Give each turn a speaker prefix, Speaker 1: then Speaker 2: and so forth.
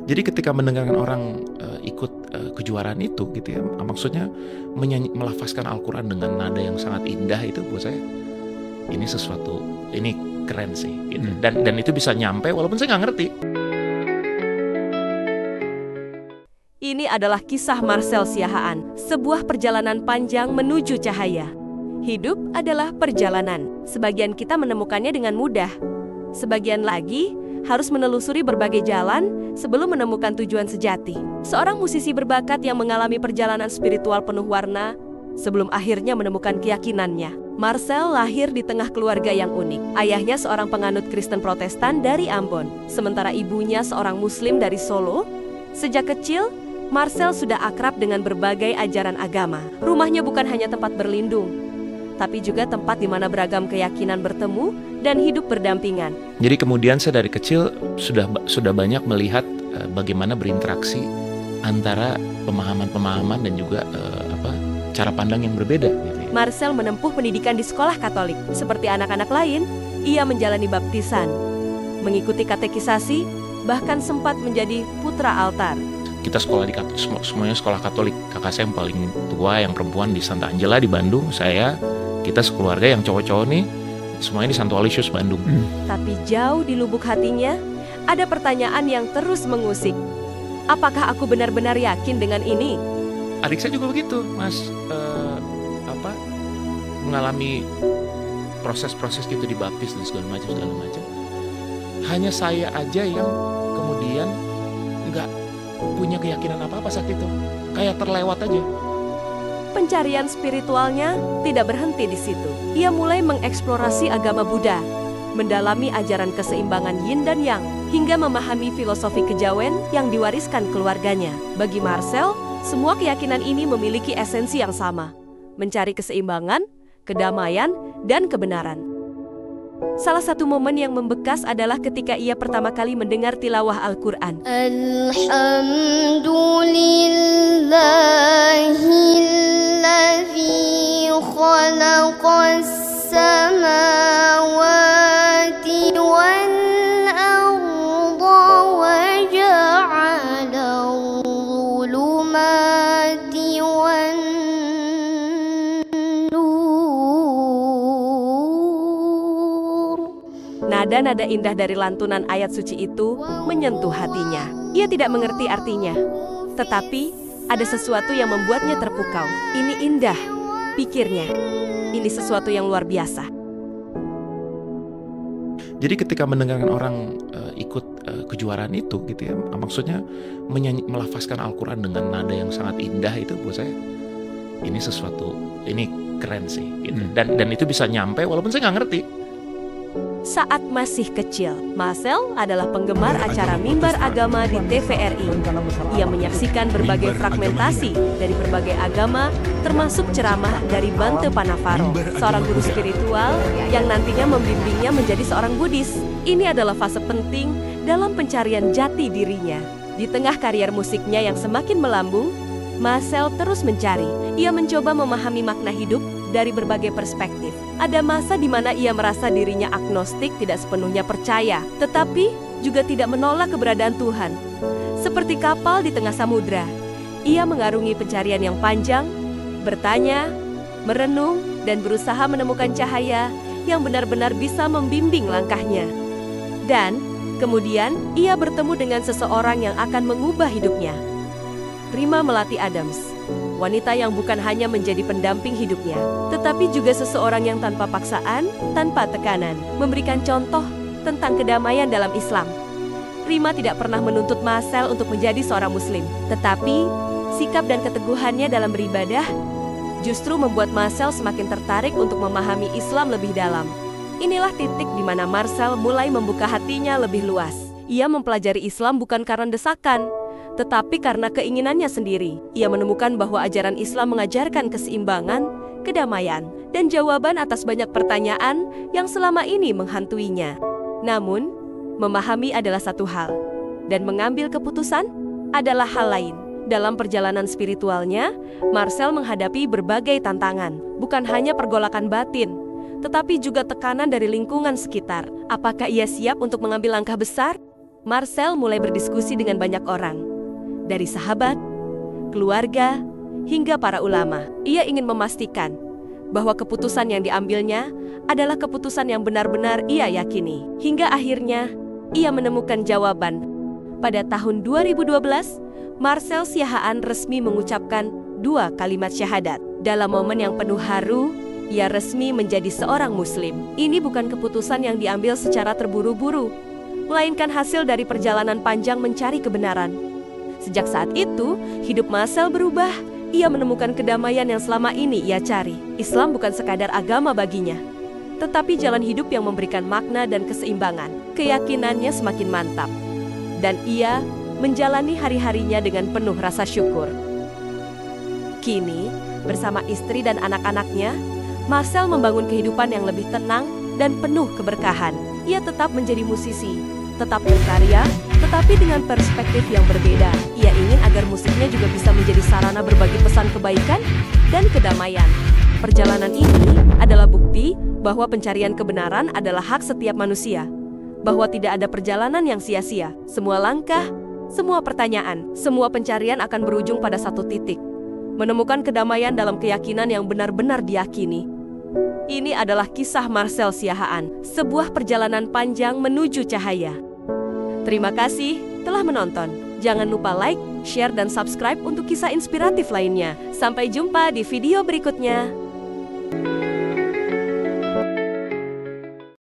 Speaker 1: Jadi ketika mendengarkan orang ikut kejuaraan itu gitu ya, maksudnya melafazkan Al-Quran dengan nada yang sangat indah, itu buat saya ini sesuatu, ini keren sih gitu. Dan itu bisa nyampe walaupun saya nggak ngerti.
Speaker 2: Ini adalah kisah Marcel Siahaan, sebuah perjalanan panjang menuju cahaya. Hidup adalah perjalanan. Sebagian kita menemukannya dengan mudah. Sebagian lagi harus menelusuri berbagai jalan sebelum menemukan tujuan sejati. Seorang musisi berbakat yang mengalami perjalanan spiritual penuh warna sebelum akhirnya menemukan keyakinannya. Marcel lahir di tengah keluarga yang unik. Ayahnya seorang penganut Kristen Protestan dari Ambon, sementara ibunya seorang Muslim dari Solo. Sejak kecil, Marcel sudah akrab dengan berbagai ajaran agama. Rumahnya bukan hanya tempat berlindung, tapi juga tempat di mana beragam keyakinan bertemu dan hidup berdampingan.
Speaker 1: Jadi kemudian saya dari kecil sudah banyak melihat bagaimana berinteraksi antara pemahaman-pemahaman dan juga cara pandang yang berbeda. Gitu ya.
Speaker 2: Marcel menempuh pendidikan di sekolah Katolik. Seperti anak-anak lain, ia menjalani baptisan, mengikuti katekisasi, bahkan sempat menjadi putra altar.
Speaker 1: Kita sekolah semuanya sekolah Katolik. Kakak saya yang paling tua, yang perempuan di Santa Angela di Bandung. Kita sekeluarga yang cowok-cowok nih, semuanya di Santo Aloysius Bandung.
Speaker 2: Tapi jauh di lubuk hatinya, ada pertanyaan yang terus mengusik. Apakah aku benar-benar yakin dengan ini?
Speaker 1: Adik saya juga begitu, Mas. Mengalami proses-proses gitu, dibaptis dan segala macam. Hanya saya aja yang kemudian nggak punya keyakinan apa-apa saat itu, kayak terlewat aja.
Speaker 2: Pencarian spiritualnya tidak berhenti di situ. Ia mulai mengeksplorasi agama Buddha, mendalami ajaran keseimbangan yin dan yang, hingga memahami filosofi kejawen yang diwariskan keluarganya. Bagi Marcel, semua keyakinan ini memiliki esensi yang sama, mencari keseimbangan, kedamaian, dan kebenaran. Salah satu momen yang membekas adalah ketika ia pertama kali mendengar tilawah Al-Quran.
Speaker 3: Alhamdulillahilladzi khalaqas samawati wal arda wa ja'ala dhulumati wan
Speaker 2: Nada-nada indah dari lantunan ayat suci itu menyentuh hatinya. Ia tidak mengerti artinya, tetapi ada sesuatu yang membuatnya terpukau. Ini indah, pikirnya. Ini sesuatu yang luar biasa.
Speaker 1: Jadi ketika mendengarkan orang ikut kejuaraan itu gitu ya, maksudnya melafazkan Al-Quran dengan nada yang sangat indah, itu buat saya ini sesuatu, ini keren sih gitu. Dan itu bisa nyampe walaupun saya nggak ngerti.
Speaker 2: Saat masih kecil, Marcel adalah penggemar acara Mimbar Agama di TVRI. Ia menyaksikan berbagai fragmentasi dari berbagai agama, termasuk ceramah dari Bante Panavaro, seorang guru spiritual yang nantinya membimbingnya menjadi seorang Buddhis. Ini adalah fase penting dalam pencarian jati dirinya. Di tengah karier musiknya yang semakin melambung, Marcel terus mencari. Ia mencoba memahami makna hidup dari berbagai perspektif. Ada masa di mana ia merasa dirinya agnostik, tidak sepenuhnya percaya, tetapi juga tidak menolak keberadaan Tuhan. Seperti kapal di tengah samudra, ia mengarungi pencarian yang panjang, bertanya, merenung, dan berusaha menemukan cahaya yang benar-benar bisa membimbing langkahnya. Dan kemudian ia bertemu dengan seseorang yang akan mengubah hidupnya. Rima Melati Adams, wanita yang bukan hanya menjadi pendamping hidupnya, tetapi juga seseorang yang tanpa paksaan, tanpa tekanan, memberikan contoh tentang kedamaian dalam Islam. Rima tidak pernah menuntut Marcel untuk menjadi seorang Muslim, tetapi sikap dan keteguhannya dalam beribadah justru membuat Marcel semakin tertarik untuk memahami Islam lebih dalam. Inilah titik di mana Marcel mulai membuka hatinya lebih luas. Ia mempelajari Islam bukan karena desakan, tetapi karena keinginannya sendiri. Ia menemukan bahwa ajaran Islam mengajarkan keseimbangan, kedamaian, dan jawaban atas banyak pertanyaan yang selama ini menghantuinya. Namun, memahami adalah satu hal, dan mengambil keputusan adalah hal lain. Dalam perjalanan spiritualnya, Marcel menghadapi berbagai tantangan, bukan hanya pergolakan batin, tetapi juga tekanan dari lingkungan sekitar. Apakah ia siap untuk mengambil langkah besar? Marcel mulai berdiskusi dengan banyak orang, dari sahabat, keluarga, hingga para ulama. Ia ingin memastikan bahwa keputusan yang diambilnya adalah keputusan yang benar-benar ia yakini. Hingga akhirnya, ia menemukan jawaban. Pada tahun 2012, Marcel Siahaan resmi mengucapkan 2 kalimat syahadat. Dalam momen yang penuh haru, ia resmi menjadi seorang Muslim. Ini bukan keputusan yang diambil secara terburu-buru, melainkan hasil dari perjalanan panjang mencari kebenaran. Sejak saat itu, hidup Marcel berubah. Ia menemukan kedamaian yang selama ini ia cari. Islam bukan sekadar agama baginya, tetapi jalan hidup yang memberikan makna dan keseimbangan. Keyakinannya semakin mantap, dan ia menjalani hari-harinya dengan penuh rasa syukur. Kini, bersama istri dan anak-anaknya, Marcel membangun kehidupan yang lebih tenang dan penuh keberkahan. Ia tetap menjadi musisi, tetap berkarya, tetapi dengan perspektif yang berbeda. Ia ingin agar musiknya juga bisa menjadi sarana berbagi pesan kebaikan dan kedamaian. Perjalanan ini adalah bukti bahwa pencarian kebenaran adalah hak setiap manusia, bahwa tidak ada perjalanan yang sia-sia. Semua langkah, semua pertanyaan, semua pencarian akan berujung pada satu titik, menemukan kedamaian dalam keyakinan yang benar-benar diyakini. Ini adalah kisah Marcel Siahaan, sebuah perjalanan panjang menuju cahaya. Terima kasih telah menonton. Jangan lupa like, share, dan subscribe untuk kisah inspiratif lainnya. Sampai jumpa di video berikutnya.